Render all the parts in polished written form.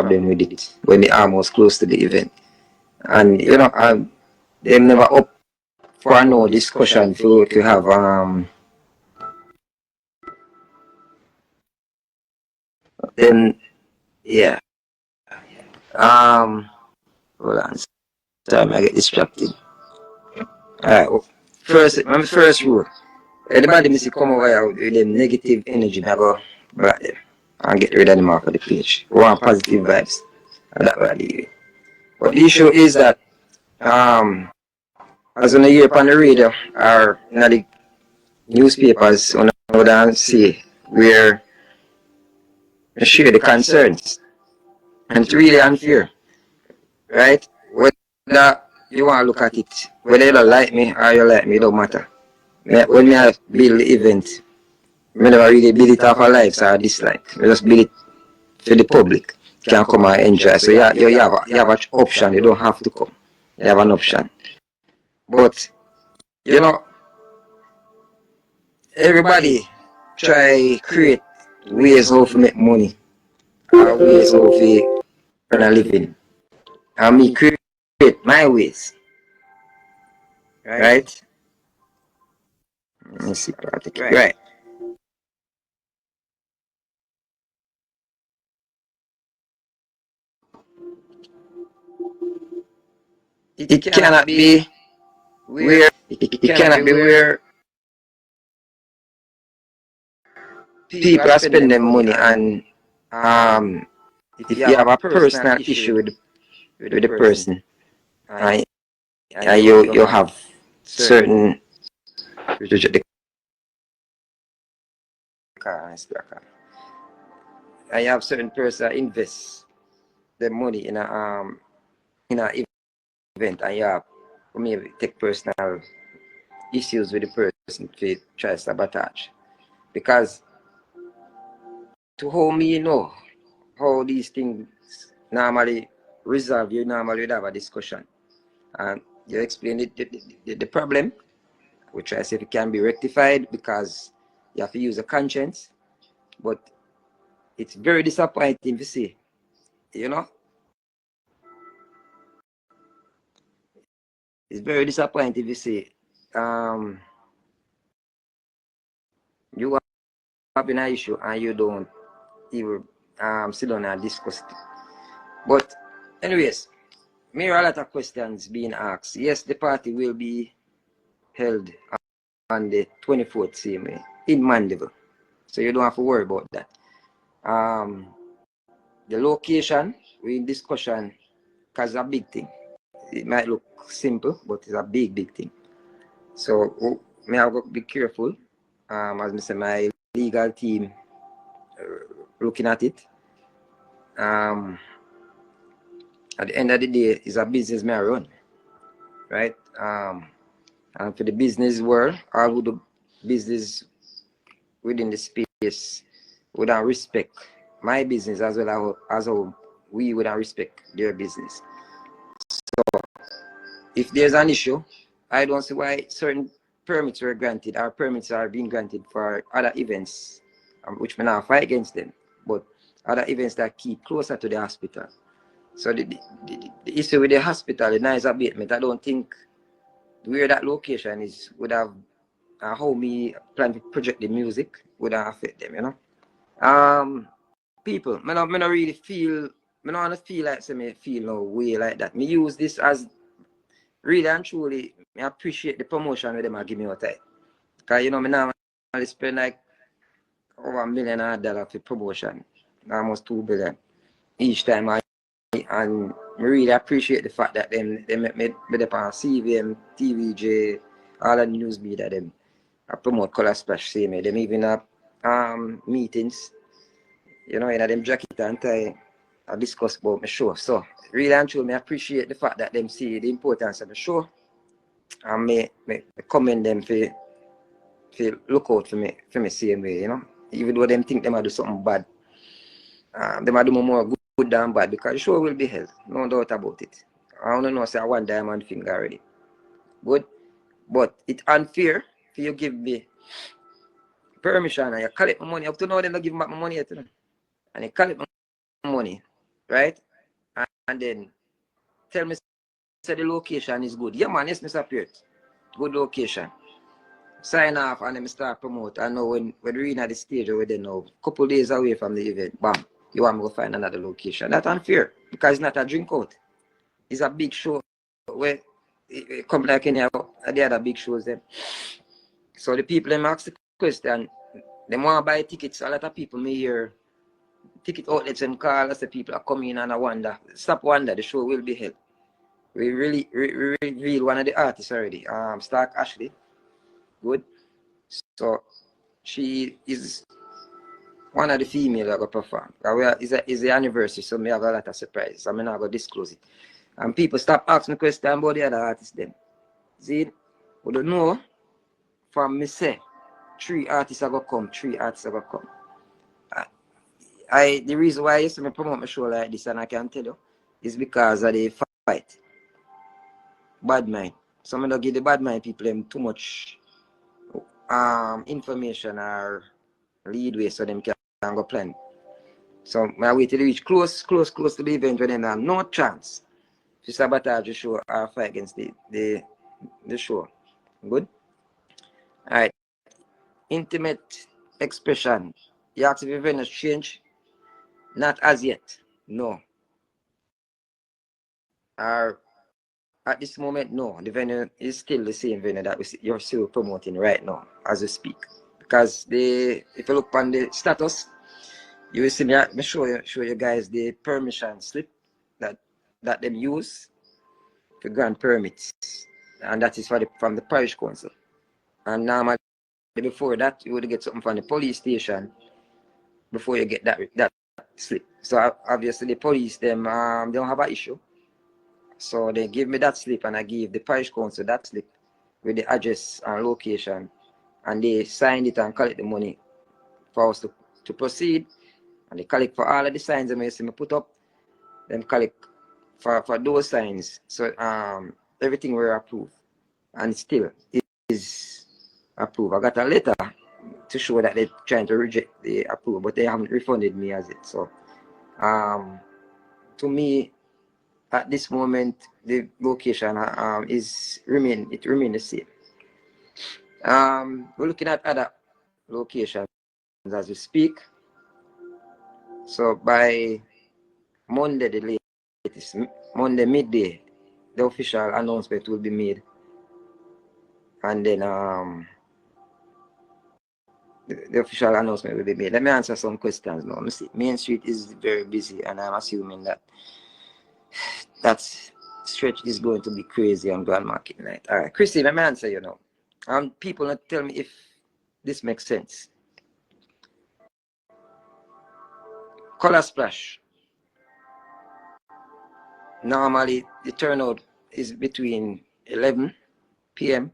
problem with it when they almost close to the event. And you know, they never up for no discussion to have then yeah. Hold on. Sorry, I get distracted. Alright, well, first rule. Anybody miss come over here with them negative energy, I go back them and get rid of them off of the page. We want positive vibes. And that what I. But the issue is that as on a hear on the radio or in the newspapers on the see where they share the concerns. And it's really unfair. Right? Whether you want to look at it, whether you don't like me or you like me, it don't matter. When I build the event, I never really build it off of likes or dislike. I just build it for the public. Can come and enjoy. So you have an option. You don't have to come. You have an option. But you know, everybody try create ways how to make money or ways how to earn a living. And me create my ways. Right? Let me see. Right. It cannot be where people are spending money and if you have a personal issue with the person and you have certain and you have certain person invest their money in a event and you have maybe take personal issues with the person to try to sabotage. Because to how me know how these things normally resolve, you normally would have a discussion. And you explain the problem, which I say it can be rectified because you have to use a conscience. But it's very disappointing to see, you know? It's very disappointing to see you having an issue and you don't even sit down and discuss it. But anyways, there are a lot of questions being asked. Yes, the party will be held on the 24th same way in Mandeville. So you don't have to worry about that. The location, we're in discussion because it's a big thing. It might look simple, but it's a big thing. So I have to be careful. As I say, my legal team looking at it. At the end of the day, it's a business may run, right? And for the business world, all who do business within the space would respect my business as well as how we would respect their business. So if there's an issue, I don't see why certain permits were granted or permits are being granted for other events, which may not fight against them, but other events that keep closer to the hospital. So the issue with the hospital, the noise abatement, I don't think where that location is would have how me plan to project the music would affect them, you know. People, I don't really feel, I don't feel like me feel no way like that. Me use this as really and truly, I appreciate the promotion with them I give me out time. Because you know, I normally spend like over $1 million for promotion, almost 2 billion each time. And I really appreciate the fact that they make me on CVM, TVJ, all the news media them I promote Colorsplash, see me. Them even have meetings, you know, in them jacket and tie, I discuss about my show. So really and truly, I appreciate the fact that them see the importance of the show and me commend them for look out for me same way, you know. Even though them think they might do something bad, they might do more good than bad because the show will be held, no doubt about it. I don't know, say I want diamond finger already. Good, but it's unfair for you give me permission and you collect my money. Up to now, they don't give me back my money yet, you know? And you collect my money right? And then tell me say the location is good. Yeah man, yes, Mr. Pierce. Good location. Sign off and then start promote. I know when we're in at the stage where they know couple days away from the event, bam, you want me to find another location. That's unfair because it's not a drink out. It's a big show where it come like any of the other big shows them. So the people them ask the question, they want to buy tickets. A lot of people may hear ticket outlets and call us the people are coming and I wonder. Stop wonder, the show will be held. We really reveal one of the artists already. Stark Ashley. Good. So she is one of the female that go perform. It's the anniversary, so me have a lot of surprises. I'm not gonna disclose it. And people stop asking me questions about the other artists then. See, we don't know from me say 3 artists are gonna come, 3 artists are gonna come. The reason why I used to promote my show like this and I can tell you is because of the fight. Bad mind. So I don't give the bad mind people them too much information or leadway so them can go plan. So I wait till they reach close to the event when they have no chance to sabotage the show or fight against the show. Good? Alright. Intimate expression. You ask if the event has changed? Not as yet. No. Or at this moment, no. The venue is still the same venue that you're still promoting right now as we speak. Because if you look on the status, you will see me show you guys the permission slip that them use to grant permits. And that is from the parish council. And normally before that you would get something from the police station before you get that slip. So obviously the police them they don't have an issue. So they give me that slip and I give the parish council that slip with the address and location. And they signed it and collect the money for us to proceed. And they collect for all of the signs that I see me put up. Then collect for those signs. So everything were approved. And still it is approved. I got a letter to show that they're trying to reject the approval, but they haven't refunded me as it. So to me, at this moment, the location remain the same. We're looking at other locations as we speak. So by Monday, the latest Monday midday, the official announcement will be made, and then the official announcement will be made. Let me answer some questions now. Main Street is very busy, and I'm assuming that stretch is going to be crazy on Grand Market night. All right, Chrissy, let me answer you now. People not tell me if this makes sense. Colorsplash. Normally, the turnout is between 11 p.m.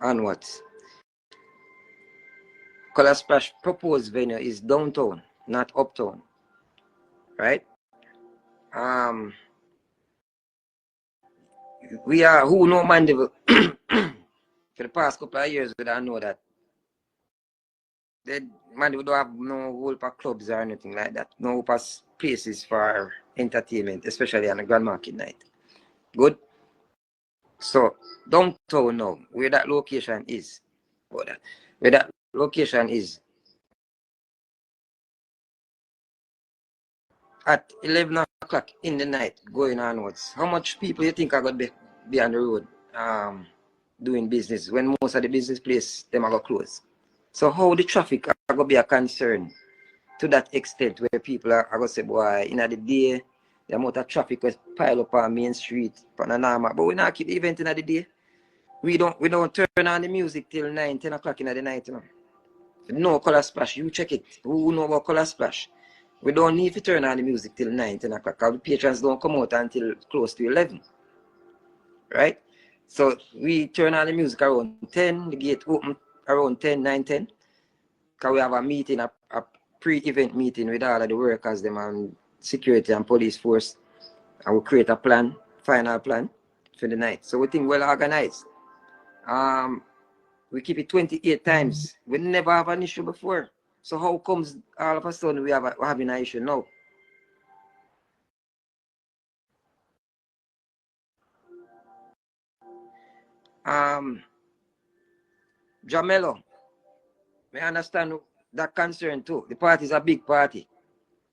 onwards. Colorsplash proposed venue is downtown, not uptown. Right? We are who know Mandeville for the past couple of years. We don't know that Mandeville don't have no whole pack clubs or anything like that. No pass places for entertainment, especially on the Grand Market night. Good. So downtown now, where that location is, where that location is at 11 o'clock in the night going onwards. How much people you think are going to be on the road doing business when most of the business places them are going to close? So how the traffic are going to be a concern to that extent where people are going to say, boy, in the day, the amount of traffic will pile up on Main Street, Panorama, but we not keep the event in the day. We don't turn on the music till 9, 10 o'clock in the night. You know? No Colorsplash, you check it. Who know about Colorsplash? We don't need to turn on the music till 9, 10 o'clock. The patrons don't come out until close to 11. Right? So we turn on the music around 10, the gate open around 10, 9, 10. Because we have a meeting, a pre-event meeting with all of the workers, them and security and police force. And we create a plan, final plan for the night. So we think well organized. We keep it 28 times. We never have an issue before. So how comes all of a sudden we're having an issue now? Jamelo, I understand that concern too. The party is a big party.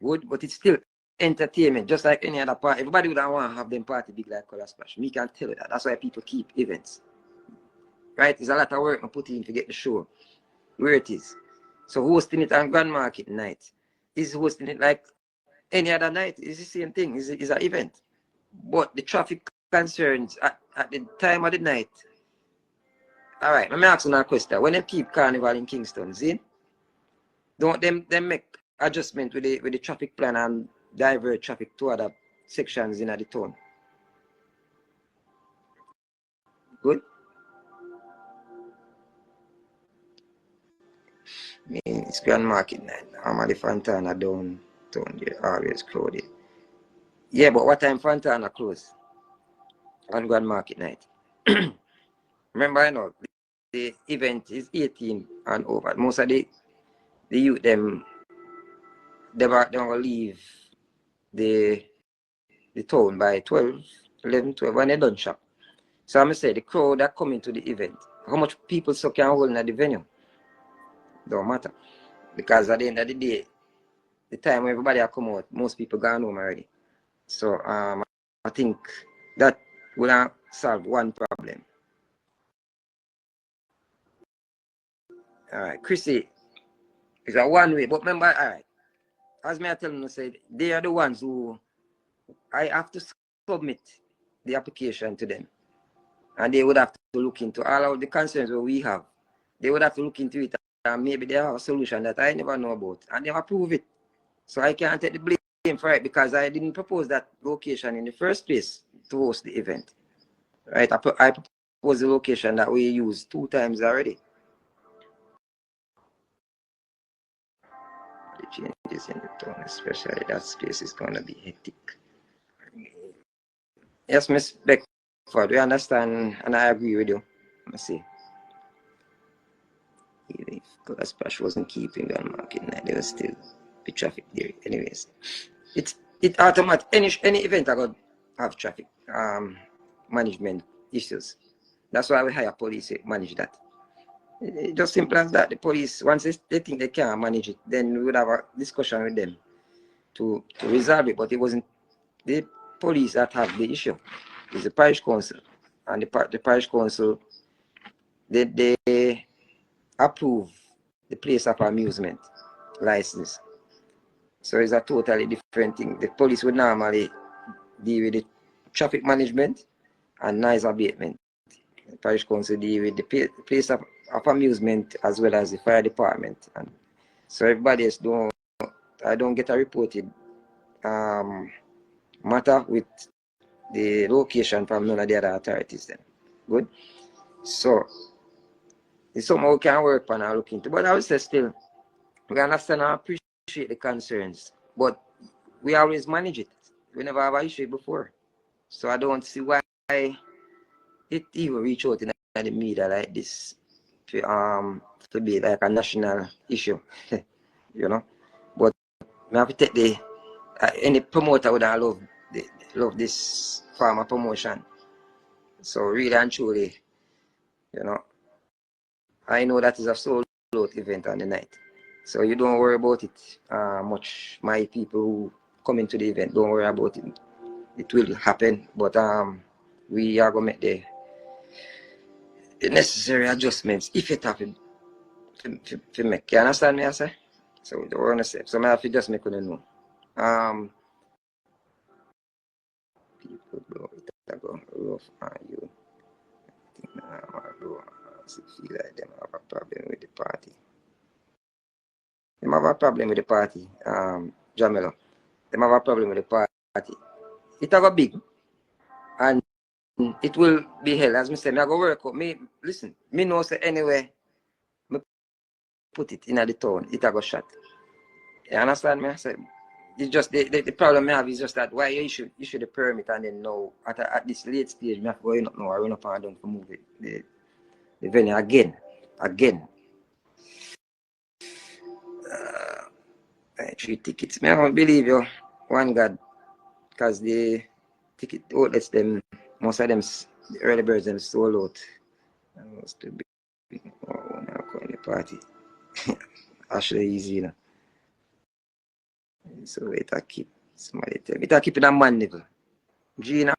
Good, but it's still entertainment, just like any other party. Everybody would want to have them party big like Colorsplash. Me can tell you that. That's why people keep events. Right? It's a lot of work I put in to get the show where it is. So hosting it on Grand Market night is hosting it like any other night. It's the same thing. It's an event. But the traffic concerns at the time of the night. All right, let me ask you a question. When they keep carnival in Kingston, see? Don't them make adjustment with the traffic plan and divert traffic to other sections in the town? Good. I mean, it's Grand Market night. I'm at the Fontana downtown. They're always crowded. Yeah, but what time Fontana close? On Grand Market night. Remember, I know the event is 18 and over. Most of the youth them they will leave the town by 12, 11, 12 when they done shop. So I'm say the crowd that coming to the event, how much people so can hold in the venue? Don't matter. Because at the end of the day, the time when everybody are come out, most people gone home already. So I think that will solve one problem. All right, Chrissy, it's a one way, but remember, all right, as me I tell you, say they are the ones who I have to submit the application to them, and they would have to look into all of the concerns that we have. They would have to look into it, and maybe they have a solution that I never know about, and they approve it. So I can't take the blame for it because I didn't propose that location in the first place to host the event. Right? I proposed the location that we used 2 times already. The changes in the town, especially that space is going to be hectic. Yes, Miss Beckford, we understand and I agree with you. Let me see. If Colorsplash wasn't keeping on market, there was still be traffic there. Anyways, it automatic any event I got have traffic management issues. That's why we hire police to manage that. It's just simple as that. The police, once they think they can't manage it, then we would have a discussion with them to resolve it. But it wasn't the police that have the issue. It's the parish council. And the parish council, they approve the place of amusement license. So it's a totally different thing. The police would normally deal with the traffic management and noise abatement. The parish council deal with the place of amusement as well as the fire department. And so everybody else I don't get a reported matter with the location from none of the other authorities then. Good. So it's something we can work on and look into. But I would say still, we understand and appreciate the concerns, but we always manage it. We never have an issue before. So I don't see why it even reach out in the media like this to be like a national issue. You know. But I have to take any promoter would love this form of promotion. So really and truly, you know, I know that is a sold out event on the night. So you don't worry about it much. My people who come into the event, don't worry about it. It will happen, but we are gonna make the necessary adjustments if it happens to make. You understand me, I say? So we don't want to say. So I have to just make you know. People blow it go rough on you. I think feel like them have a problem with the party. Them have a problem with the party, Jamelo. Them have a problem with the party. It have a big and it will be hell. As me say, me I go work out. Listen, me know say anyway, me put it in the town, it a go shot. You understand me? I say it's just the problem I have is just that why you issue the permit and then now at this late stage, me have to go in up now, I run up and down to move the venue again. 3 tickets. Me I don't believe you, one God, because the ticket outlets them, most of them, the early birds them sold out I must be now going to party. Actually easy, you know. So it a keep somebody tell me. It a keep in a Mandeville. Gina,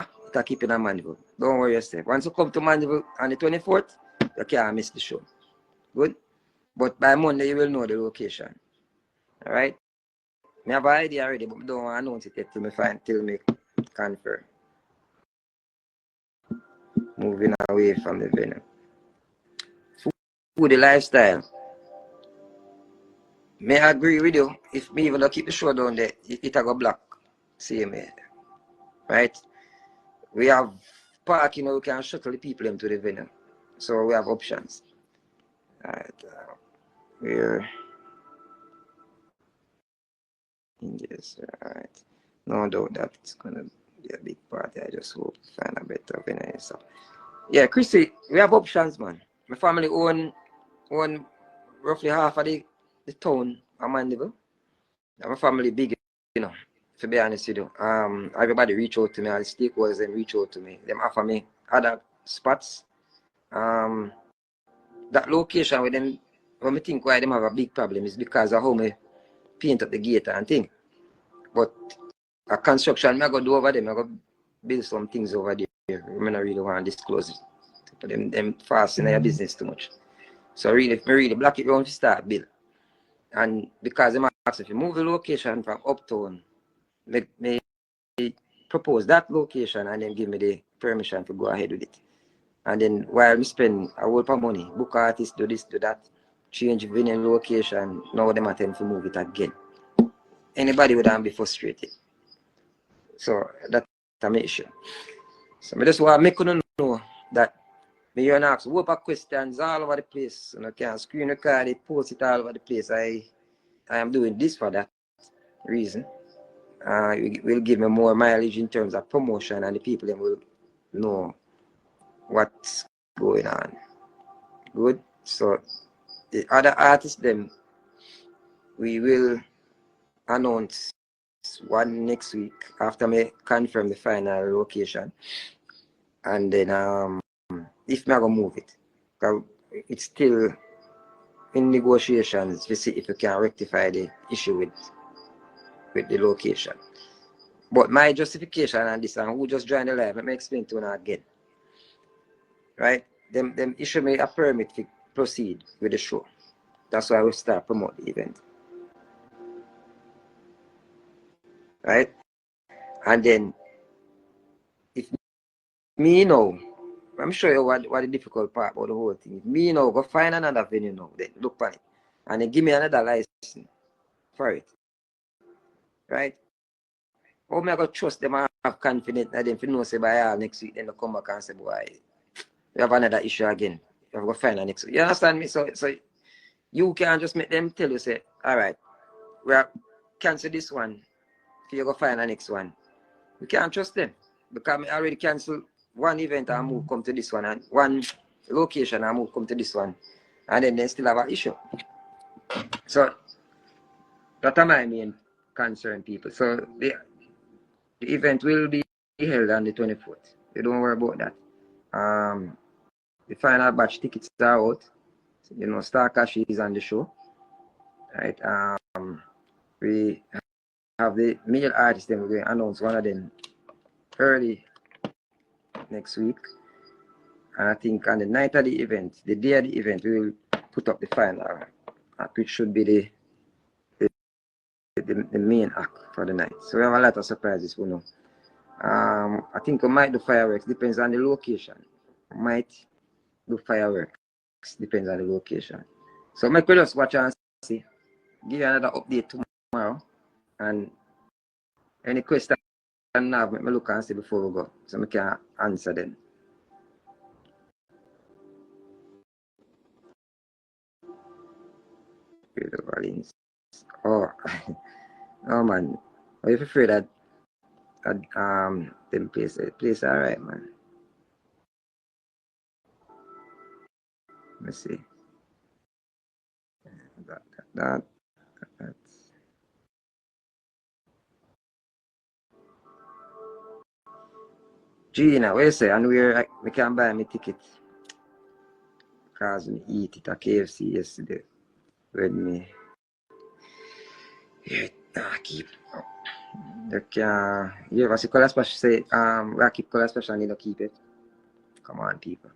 it a keep in a Mandeville. Don't worry yourself. Once you come to Mandeville on the 24th, you can't miss the show. Good? But by Monday you will know the location. Alright? I have an idea already, but I don't want to announce it yet till me confirm. Moving away from the venue. Food, the lifestyle. May I agree with you. If me even keep the show down there, it a go black. Same here. Right? We have parking, we can shuttle the people into the venue. So we have options. Alright. We're in this, right? No doubt that it's gonna be a big party. I just hope to find a better venue. So yeah, Chrissy, we have options, man. My family own roughly half of the town of Mandeville. My family big, you know, to be honest with you. Everybody reach out to me, all the stakeholders them reach out to me. Them offer me other spots. That location where them when I think why them have a big problem is because of how me paint up the gate and thing. But a construction, I go do over them, I go build some things over there. I don't really want to disclose it. But them fast in their business too much. So really block it around to start build. And because them ask if you move the location from uptown, me propose that location and then give me the permission to go ahead with it. And then while we spend a whole lot of money, book artists, do this, do that, change venue location, now them attempt to move it again. Anybody would be frustrated. So that's my issue. So I just want to make you know that me you ask whoop questions all over the place. You can screen record it, post it all over the place. I am doing this for that reason. It will give me more mileage in terms of promotion and the people them will know what's going on. Good. So the other artists them we will announce one next week after me confirm the final location. And then if me I go move it. Because it's still in negotiations to see if you can rectify the issue with the location. But my justification on this, and who just joined the live, let me explain to you again. Right? Them issue me a permit to proceed with the show. That's why we start promote the event. Right? And then if me know, I'm sure you what the difficult part about the whole thing. If me know go find another venue now, then look at it. And then give me another license for it. Right? How am I going to trust them and have confidence that them if you know say by all next week, then they come back and say, boy, we have another issue again. You have to find a next week. You understand me? So you can't just make them tell you, say, all right, we have cancel this one if you go find the next one. We can't trust them because I already cancelled one event and move come to this one and one location and move come to this one. And then they still have an issue. So that's my main concern, people. So the event will be held on the 24th. You don't worry about that. The final batch tickets are out. You know, Star Cash is on the show. Right. We have the male artists, then we're going to announce one of them early next week. And I think on the night of the event, the day of the event, we will put up the final, which should be the main act for the night. So we have a lot of surprises, you know. I think we might do fireworks, depends on the location. Might do fireworks, depends on the location. So make we just watch and see. Give you another update tomorrow. And any question I have, make me look and see before we go. So I can answer them. Oh, oh man. Are you afraid that them place alright, man? Let me see. That's Gina, what you say? And where I can buy me tickets? cause me eat it at KFC yesterday. When me keep you ever see Colorsplash say I keep Colorsplash and you don't keep it? Come on people.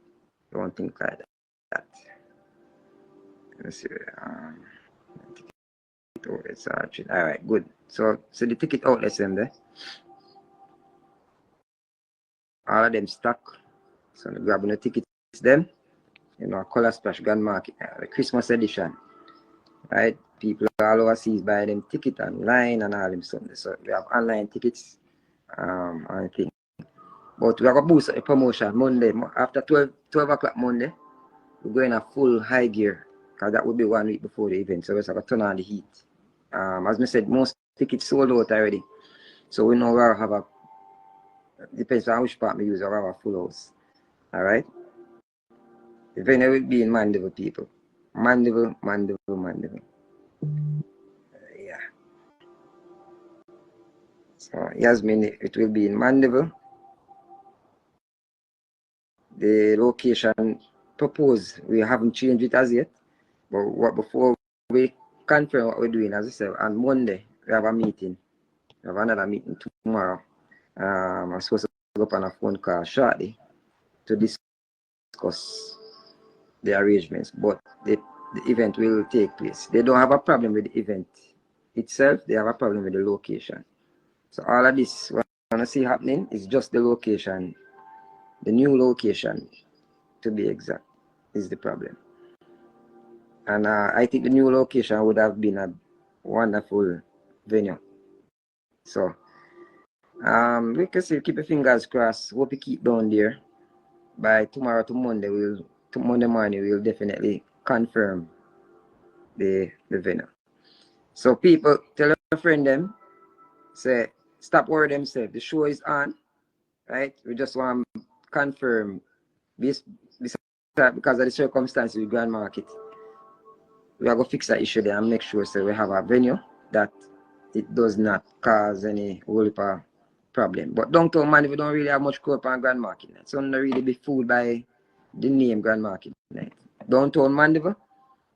Don't think like that. Let's see. It's alright, good. So the ticket outlets them there. All of them stock. So grabbing the tickets them. You know, Colorsplash Grand Market, the Christmas edition. Right? People all overseas buy them ticket online and all them stuff. So we have online tickets and things. But we are going to boost a promotion Monday. After 12 o'clock Monday, we're going a full high gear. Because that will be 1 week before the event. So we're going to turn on the heat. As I said, most tickets sold out already. So we know we'll have depends on which part we use, we'll have a full house. Alright? The venue will be in Mandeville, people. Mandeville. Yeah. So Yasmin, it will be in Mandeville. The location proposed, we haven't changed it as yet. But before we confirm what we're doing, as I said, on Monday we have a meeting. We have another meeting tomorrow. I'm supposed to go up on a phone call shortly to discuss the arrangements, but the event will take place. They don't have a problem with the event itself, they have a problem with the location. So all of this what I want to see happening is just the location, the new location to be exact is the problem. And I think the new location would have been a wonderful venue. So we can still keep your fingers crossed, hope we keep down there. By tomorrow to Monday Monday morning we'll definitely confirm the venue. So people, tell a friend them, say stop worrying themselves. The show is on, right? We just want to confirm this because of the circumstances with Grand Market. We are going to fix that issue there and make sure so we have a venue that it does not cause any whole problem. But downtown Mandeville don't really have much crowd on Grand Market night. So don't really be fooled by the name Grand Market night. Downtown Mandeville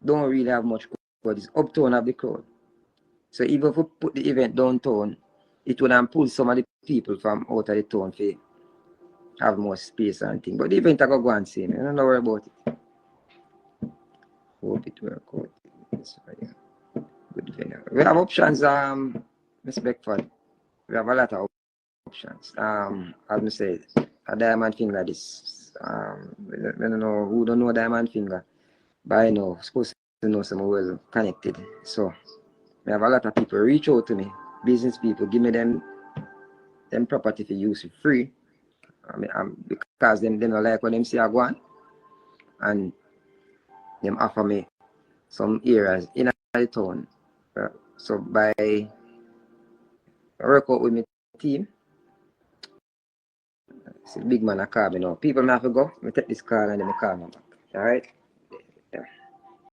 don't really have much crowd. It's uptown of the crowd. So even if we put the event downtown, it would have pulled some of the people from out of the town to have more space and things. But the event I go and see, don't worry about it. Hope it work out. Good venue. We have options, Miss Beckford. We have a lot of options. As I said, a diamond finger this. I don't know who don't know diamond finger. But I know, supposed to know some well connected. So we have a lot of people reach out to me, business people, give me them property for use for free. Because them don't like what them see I go on. And them offer me some areas in the town. So by work out with my team, it's a big man a call me now. People may have to go, I take this call and then I call me back. Alright?